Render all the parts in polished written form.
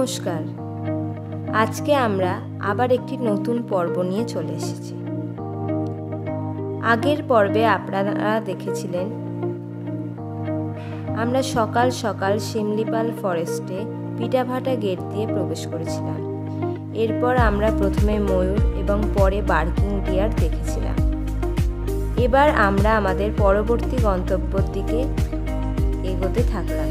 নমস্কার। আজকে আমরা আবার একটি নতুন পর্ব নিয়ে চলে এসেছি। আগের পর্বে আপনারা দেখেছিলেন আমরা সকাল সকাল শিমলিপাল ফরেস্টে পিটাভাটা গেট দিয়ে প্রবেশ করেছিলাম। এরপর আমরা প্রথমে ময়ূর এবং পরে বার্কিং ডিয়ার দেখেছিলাম। এবার আমরা আমাদের পরবর্তী গন্তব্যের দিকে এগোতে থাকলাম।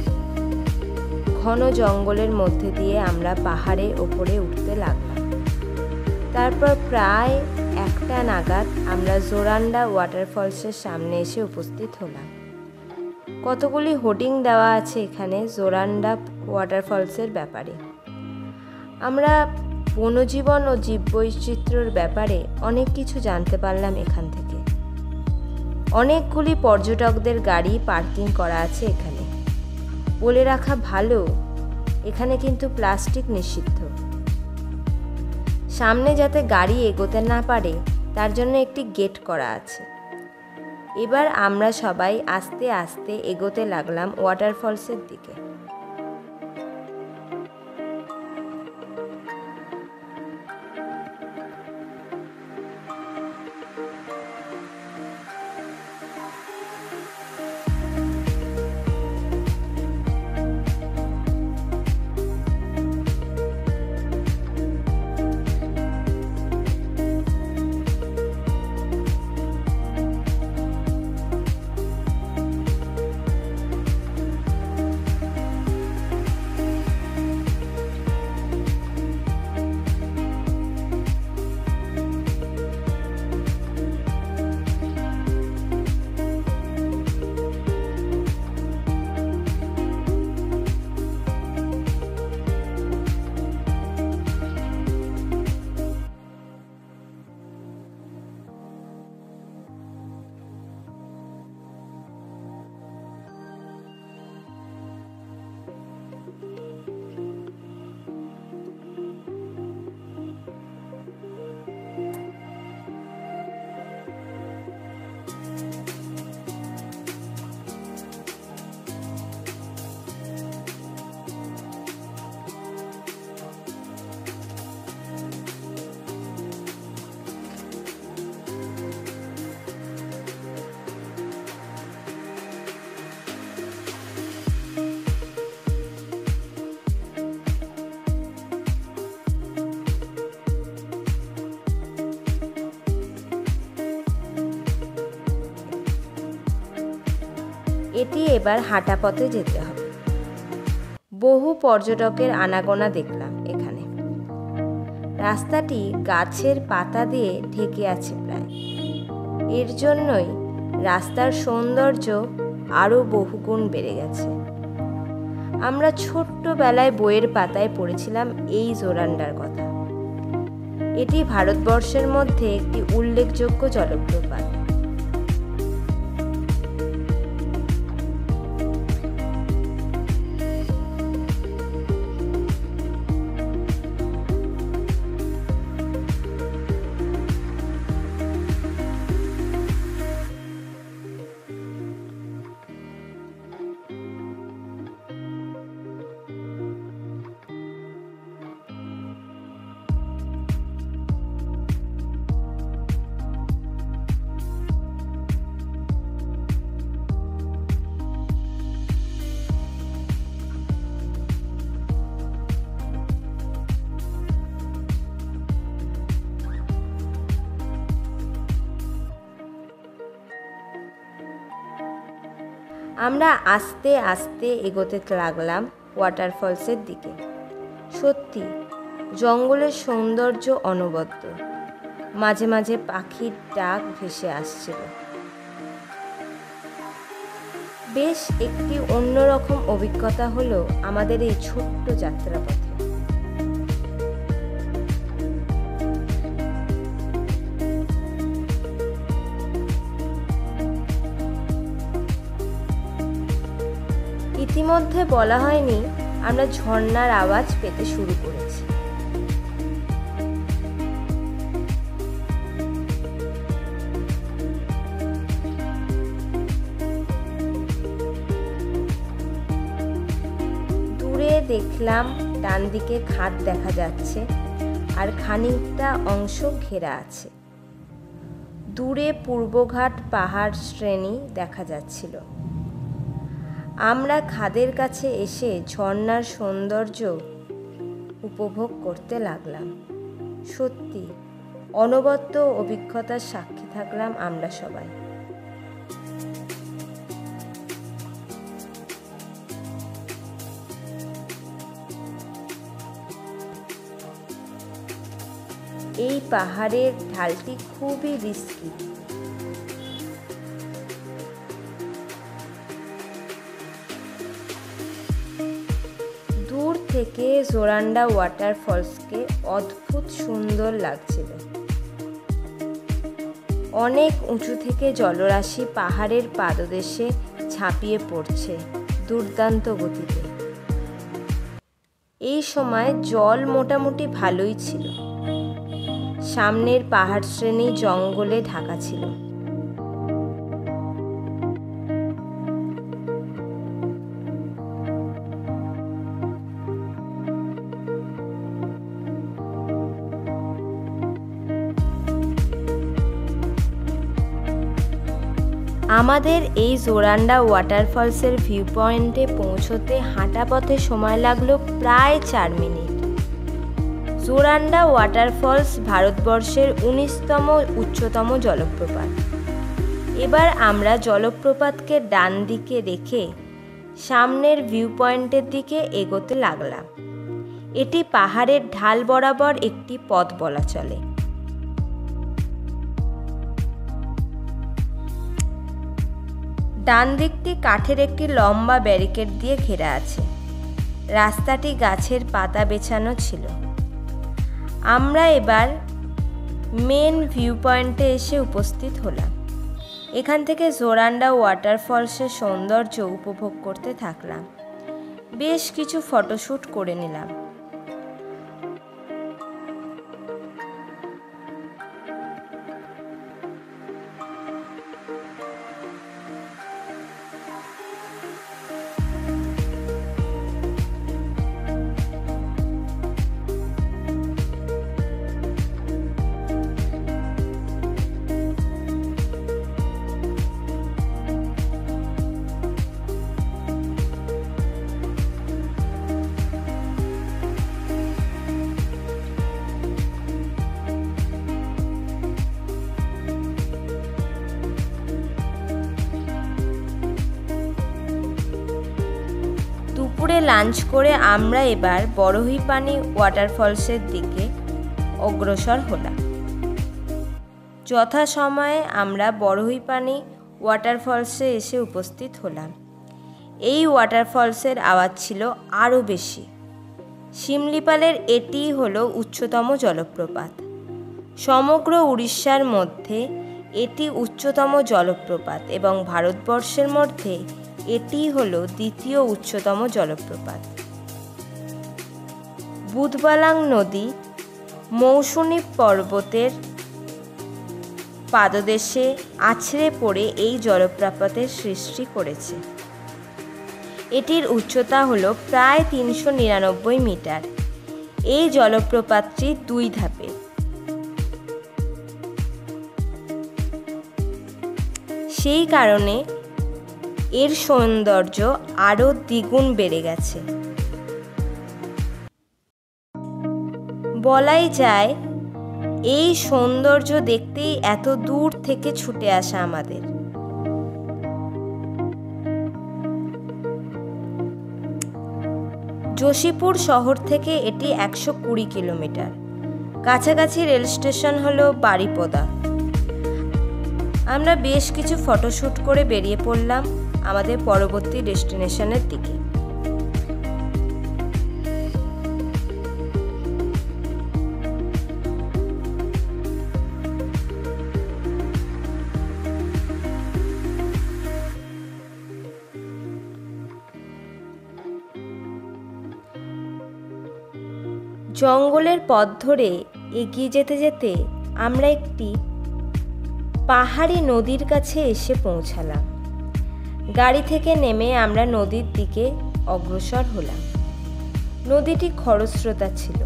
ঘন জঙ্গলের মধ্যে দিয়ে আমরা পাহাড়ের ওপরে উঠতে লাগলাম। তারপর প্রায় 1টা নাগাদ আমরা জোরান্ডা ওয়াটারফলসের সামনে এসে উপস্থিত হলাম। কতগুলি হোর্ডিং দেওয়া আছে এখানে জোরান্ডা ওয়াটারফলসের ব্যাপারে। আমরা বনজীবন ও জীববৈচিত্র্যের ব্যাপারে অনেক কিছু জানতে পারলাম এখান থেকে। অনেকগুলি পর্যটকদের গাড়ি পার্কিং করা আছে এখানে। বলে রাখা ভালো, এখানে কিন্তু প্লাস্টিক নিষিদ্ধ। সামনে যাতে গাড়ি এগোতে না পারে তার জন্য একটি গেট করা আছে। এবার আমরা সবাই আস্তে আস্তে এগোতে লাগলাম ওয়াটারফলসের দিকে। এটি এবার হাঁটা পথে যেতে হবে। বহু পর্যটকের আনাগোনা দেখলাম এখানে। রাস্তাটি গাছের পাতা দিয়ে ঢেকে আছে প্রায়। এর জন্যই রাস্তার সৌন্দর্য আরও বহুগুণ বেড়ে গেছে। আমরা ছোট্টবেলায় বইয়ের পাতায় পড়েছিলাম এই জোরান্ডার কথা। এটি ভারতবর্ষের মধ্যে একটি উল্লেখযোগ্য জলপ্রপাত। আমরা আস্তে আস্তে এগোতে লাগলাম ওয়াটারফলসের দিকে। সত্যি জঙ্গলের সৌন্দর্য অনবদ্য। মাঝে মাঝে পাখির ডাক ভেসে আসছিল। বেশ একটি অন্যরকম অভিজ্ঞতা হলো আমাদের এই ছোট্ট যাত্রাপথে। ইতিমধ্যে বলা হয়নি আমরা ঝর্ণার আওয়াজ পেতে শুরু করেছি। দেখলাম ডান দিকে খাদ দেখা যাচ্ছে আর খানিকটা অংশ ঘেরা আছে। দূরে পূর্বঘাট পাহাড় শ্রেণী দেখা যাচ্ছিল। আমরা খাদের কাছে এসে ঝর্ণার সৌন্দর্য উপভোগ করতে লাগলাম। সত্যি অনবদ্য অভিজ্ঞতার সাক্ষী থাকলাম আমরা সবাই। এই পাহাড়ের ঢালটি খুবই রিস্কি। দূর থেকে জোরান্ডা ওয়াটারফলসকে অদ্ভুত সুন্দর লাগছিল। অনেক উঁচু থেকে জলরাশি পাহাড়ের পাদদেশে ঝাঁপিয়ে পড়ছে দুর্দান্ত গতিতে। এই সময় জল মোটামুটি ভালোই ছিল। সামনের পাহাড় শ্রেণী জঙ্গলে ঢাকা ছিল। আমাদের এই জোরান্ডা ওয়াটারফলসের ভিউ পয়েন্টে পৌঁছতে হাঁটা পথে সময় লাগলো প্রায় 4 মিনিট। জোরান্ডা ওয়াটারফলস ভারতবর্ষের 19তম উচ্চতম জলপ্রপাত। এবার আমরা জলপ্রপাতকে ডান দিকে রেখে সামনের ভিউ পয়েন্টের দিকে এগোতে লাগলাম। এটি পাহাড়ের ঢাল বরাবর একটি পথ বলা চলে। ডান দিকটি কাঠের একটি লম্বা ব্যারিকেড দিয়ে ঘেরা আছে। রাস্তাটি গাছের পাতা বেছানো ছিল। আমরা এবার মেন ভিউ পয়েন্টে এসে উপস্থিত হলাম। এখান থেকে জোরান্ডা ওয়াটারফলসের সৌন্দর্য উপভোগ করতে থাকলাম। বেশ কিছু ফটোশ্যুট করে নিলাম। দুপুরে লাঞ্চ করে আমরা এবার বরহিপানি ওয়াটারফলসের দিকে অগ্রসর হলাম। যথাসময়ে আমরা বরহিপানি ওয়াটারফলসে এসে উপস্থিত হলাম। এই ওয়াটারফলসের আওয়াজ ছিল আরও বেশি। শিমলিপালের এটিই হলো উচ্চতম জলপ্রপাত। সমগ্র উড়িষ্যার মধ্যে এটি উচ্চতম জলপ্রপাত এবং ভারতবর্ষের মধ্যে এটি হলো দ্বিতীয় উচ্চতম জলপ্রপাত। বুধবালাং নদী মৌসুমী পর্বতের পাদদেশে আছড়ে পড়ে এই জলপ্রপাতের সৃষ্টি করেছে। এটির উচ্চতা হলো প্রায় 399 মিটার। এই জলপ্রপাতটি 2 ধাপের। সেই কারণে এর সৌন্দর্য আরও দ্বিগুণ বেড়ে গেছে। বলাই যায় এই সৌন্দর্য দেখতেই এত দূর থেকে ছুটে আসা আমাদের। যোশীপুর শহর থেকে এটি 120 কিলোমিটার। কাছাকাছি রেল স্টেশন হলো বারিপদা। আমরা বেশ কিছু ফটোশ্যুট করে বেরিয়ে পড়লাম আমাদের পরবর্তী ডেস্টিনেশনের দিকে। জঙ্গলের পথ ধরে এগিয়ে যেতে যেতে আমরা একটি পাহাড়ি নদীর কাছে এসে পৌঁছালাম। গাড়ি থেকে নেমে আমরা নদীর দিকে অগ্রসর হলাম। নদীটি খরস্রোতা ছিল।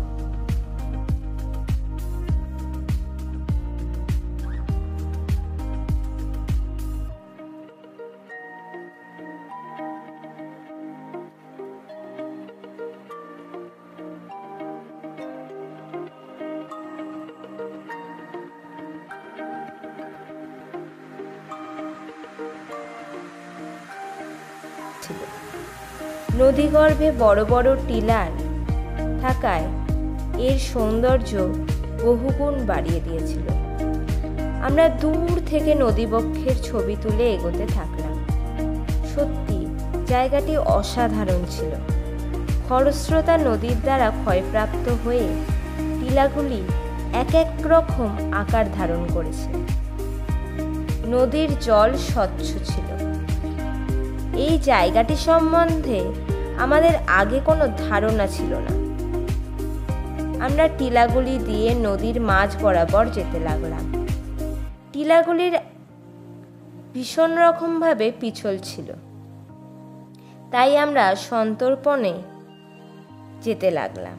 নদীগর্ভে বড় বড় টিলার থাকায় এর সৌন্দর্য বহুগুণ বাড়িয়ে দিয়েছিল। আমরা দূর থেকে নদীবক্ষের ছবি তুলে এগোতে থাকলাম। সত্যি জায়গাটি অসাধারণ ছিল। খরস্রোতা নদীর দ্বারা ক্ষয়প্রাপ্ত হয়ে টিলাগুলি এক এক রকম আকার ধারণ করেছে। নদীর জল স্বচ্ছ ছিল। এই জায়গাটি সম্বন্ধে আমাদের আগে কোনো ধারণা ছিল না। আমরা টিলাগুলি দিয়ে নদীর মাঝ বরাবর যেতে লাগলাম। টিলাগুলির ভীষণ রকমভাবে পিছল ছিল, তাই আমরা সন্তর্পণে যেতে লাগলাম।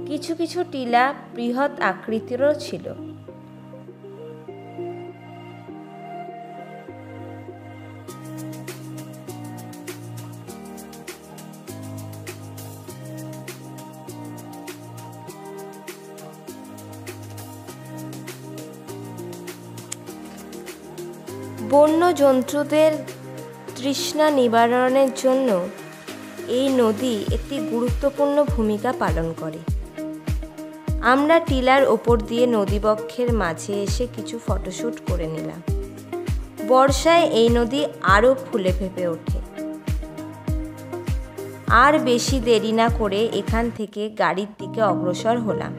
কিছু কিছু টিলা বৃহৎ আকৃতিরও ছিল। বন্য জন্তুদের তৃষ্ণা নিবারণের জন্য এই নদী একটি গুরুত্বপূর্ণ ভূমিকা পালন করে। আমরা টিলার ওপর দিয়ে নদীবক্ষের মাঝে এসে কিছু ফটোশ্যুট করে নিলাম। বর্ষায় এই নদী আরও ফুলে ফেঁপে ওঠে। আর বেশি দেরি না করে এখান থেকে গাড়ির দিকে অগ্রসর হলাম।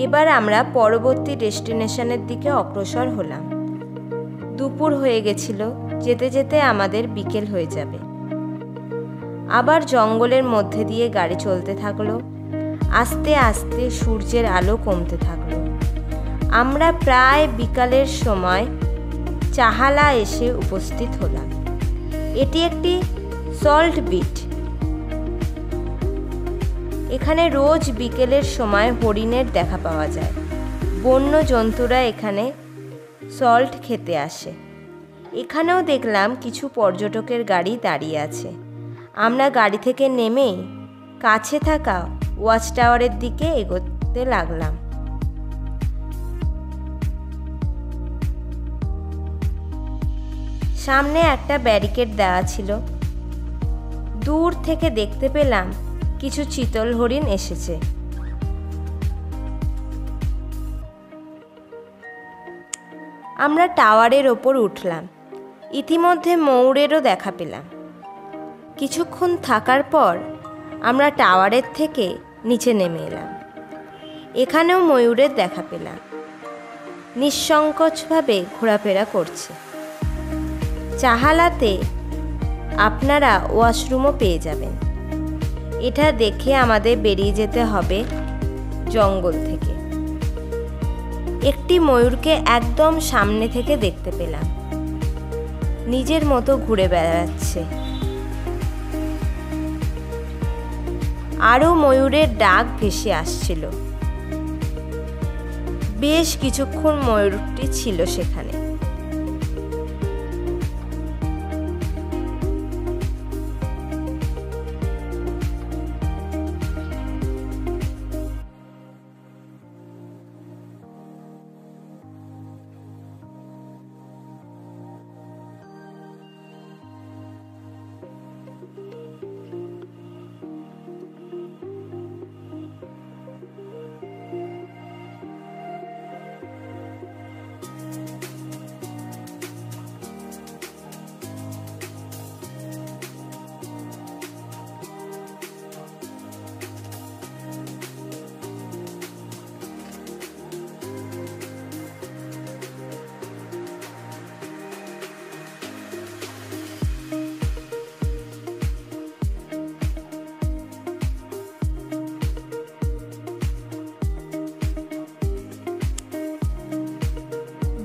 এবার আমরা পরবর্তী ডেস্টিনেশনের দিকে অগ্রসর হলাম। দুপুর হয়ে গেছিল, যেতে যেতে আমাদের বিকেল হয়ে যাবে। আবার জঙ্গলের মধ্যে দিয়ে গাড়ি চলতে থাকলো। আস্তে আস্তে সূর্যের আলো কমতে থাকলো। আমরা প্রায় বিকালের সময় চাহালা এসে উপস্থিত হলাম। এটি একটি সল্ট বিট। এখানে রোজ বিকেলের সময় হরিণের দেখা পাওয়া যায়। বন্য জন্তুরা এখানে সল্ট খেতে আসে। এখানেও দেখলাম কিছু পর্যটকের গাড়ি দাঁড়িয়ে আছে। আমরা গাড়ি থেকে নেমেই কাছে থাকা ওয়াচ টাওয়ারের দিকে এগোতে লাগলাম। সামনে একটা ব্যারিকেড দেওয়া ছিল। দূর থেকে দেখতে পেলাম কিছু চিতল হরিণ এসেছে। আমরা টাওয়ারের ওপর উঠলাম। ইতিমধ্যে ময়ূরেরও দেখা পেলাম। কিছুক্ষণ থাকার পর আমরা টাওয়ারের থেকে নিচে নেমে এলাম। এখানেও ময়ূরের দেখা পেলাম। নিঃসংকোচভাবে ঘোরাফেরা করছে। চাহালাতে আপনারা ওয়াশরুমও পেয়ে যাবেন। এটা দেখে আমাদের বেরিয়ে যেতে হবে জঙ্গল থেকে। একটি ময়ূরকে একদম সামনে থেকে দেখতে পেলাম। নিজের মতো ঘুরে বেড়াচ্ছে। আরও ময়ূরের ডাক ভেসে আসছিল। বেশ কিছুক্ষণ ময়ূরটি ছিল সেখানে।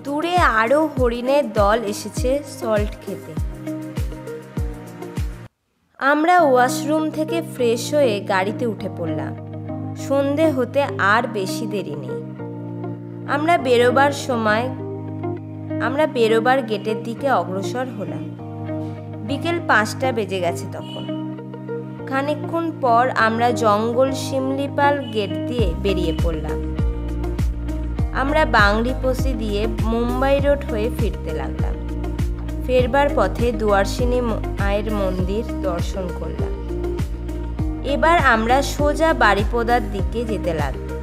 দূরে আরও হরিণের দল এসেছে সল্ট খেতে। আমরা ওয়াশরুম থেকে ফ্রেশ হয়ে গাড়িতে উঠে পড়লাম। সন্ধে হতে আর বেশি দেরি নেই। আমরা বেরোবার গেটের দিকে অগ্রসর হলাম। বিকেল 5টা বেজে গেছে তখন। খানিকক্ষণ পর আমরা জঙ্গল শিমলিপাল গেট দিয়ে বেরিয়ে পড়লাম। আমরা বাংরিপোষি দিয়ে মুম্বাই রোড হয়ে ফিরতে লাগলাম। ফেরবার পথে দুয়ারসিনী মায়ের মন্দির দর্শন করলাম। এবার আমরা সোজা বারিপদার দিকে যেতে লাগলাম।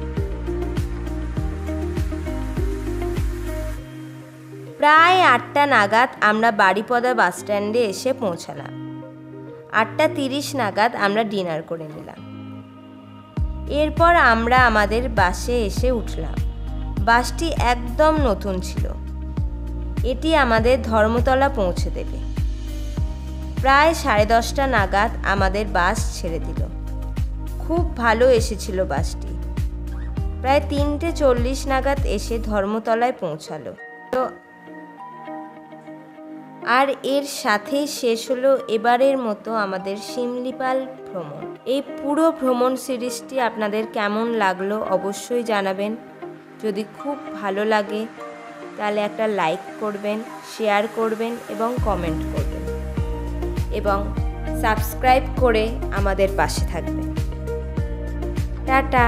প্রায় 8টা নাগাদ আমরা বারিপদা বাস স্ট্যান্ডে এসে পৌঁছালাম। 8:30 নাগাদ আমরা ডিনার করে নিলাম। এরপর আমরা আমাদের বাসে এসে উঠলাম। বাসটি একদম নতুন ছিল। এটি আমাদের ধর্মতলা পৌঁছে দেবে। প্রায় 10:30টা নাগাদ আমাদের বাস ছেড়ে দিল। খুব ভালো এসেছিল বাসটি। প্রায় 3:40 নাগাদ এসে ধর্মতলায় পৌঁছালো। আর এর সাথেই শেষ হলো এবারের মতো আমাদের শিমলিপাল ভ্রমণ। এই পুরো ভ্রমণ সিরিজটি আপনাদের কেমন লাগলো অবশ্যই জানাবেন। যদি খুব ভালো লাগে তাহলে একটা লাইক করবেন, শেয়ার করবেন এবং কমেন্ট করবেন এবং সাবস্ক্রাইব করে আমাদের পাশে থাকবেন। টাটা।